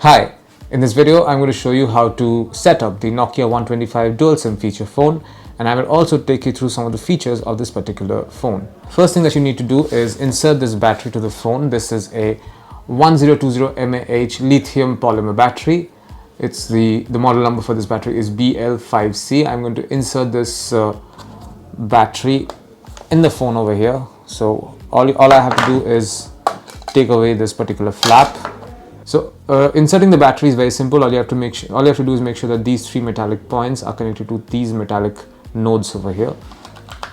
Hi, in this video I'm going to show you how to set up the Nokia 125 dual SIM feature phone, and I will also take you through some of the features of this particular phone. First thing that you need to do is insert this battery to the phone. This is a 1020 mAh lithium polymer battery. It's the model number for this battery is BL5C. I'm going to insert this battery in the phone over here. So all I have to do is take away this particular flap. So inserting the battery is very simple. All you have to do is make sure that these three metallic points are connected to these metallic nodes over here.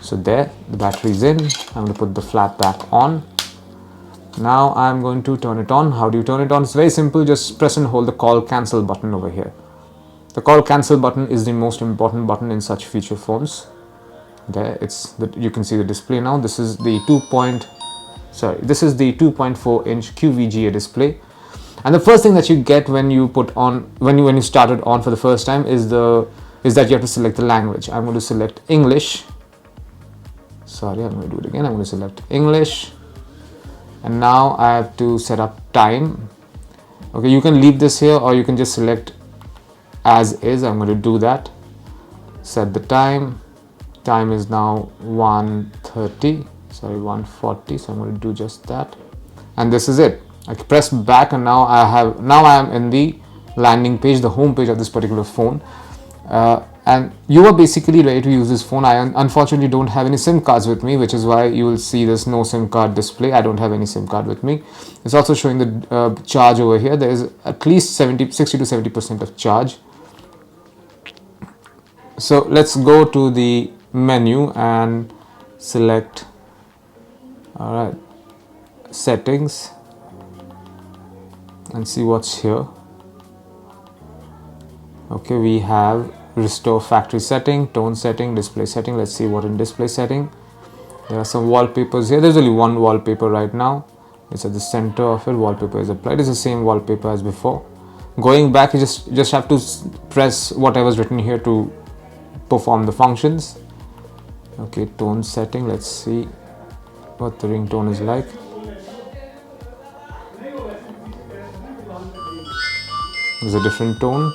So there, the battery is in. I'm going to put the flap back on. Now I'm going to turn it on. How do you turn it on? It's very simple. Just press and hold the call cancel button over here. The call cancel button is the most important button in such feature phones. There, you can see the display now. This is the 2.4 inch QVGA display. And the first thing that you get when you start it on for the first time is that you have to select the language. I'm going to select English. Sorry, I'm going to do it again. I'm going to select English. And now I have to set up time. Okay, you can leave this here or you can just select as is. I'm going to do that. Set the time. Time is now 1:40. So I'm going to do just that. And this is it. I press back and now I am in the landing page, the home page of this particular phone. And you are basically ready to use this phone. I unfortunately don't have any SIM cards with me, which is why you will see this no SIM card display. I don't have any SIM card with me. It's also showing the charge over here. There is at least 60 to 70% of charge. So let's go to the menu and select settings and see what's here. Okay, we have restore factory setting, tone setting, display setting. Let's see what in display setting. There are some wallpapers here. There's only one wallpaper right now. It's at the center of it. Wallpaper is applied. It's the same wallpaper as before. Going back, you just have to press whatever's written here to perform the functions. Okay, tone setting. Let's see what the ringtone is like. There's a different tone.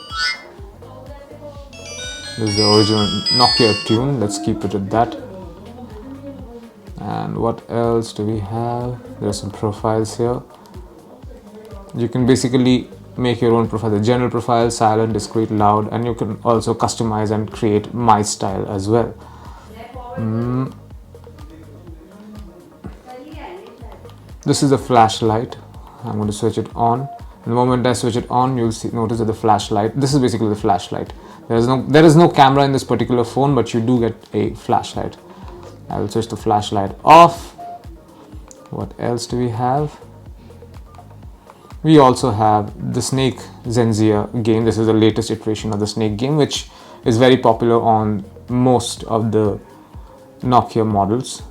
This is the original Nokia tune. Let's keep it at that. And what else do we have? There are some profiles here. You can basically make your own profile. The general profile, silent, discreet, loud, and you can also customize and create my style as well. This is a flashlight. I'm going to switch it on. The moment I switch it on, you'll notice that the flashlight, this is basically the flashlight. There is no camera in this particular phone, but you do get a flashlight. I will switch the flashlight off. What else do we have? We also have the Snake Zenzia game. This is the latest iteration of the Snake game, which is very popular on most of the Nokia models.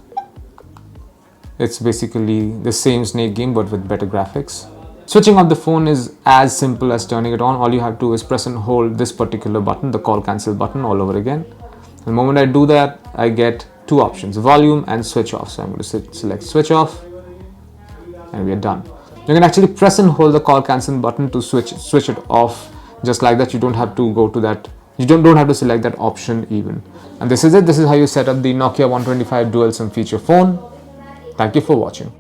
It's basically the same Snake game, but with better graphics. Switching off the phone is as simple as turning it on. All you have to do is press and hold this particular button, the call cancel button, all over again. The moment I do that, I get two options, volume and switch off. So I'm going to select switch off and we are done. You can actually press and hold the call cancel button to switch it off just like that. You don't have to go to that. You don't have to select that option even. And this is it. This is how you set up the Nokia 125 dual SIM feature phone. Thank you for watching.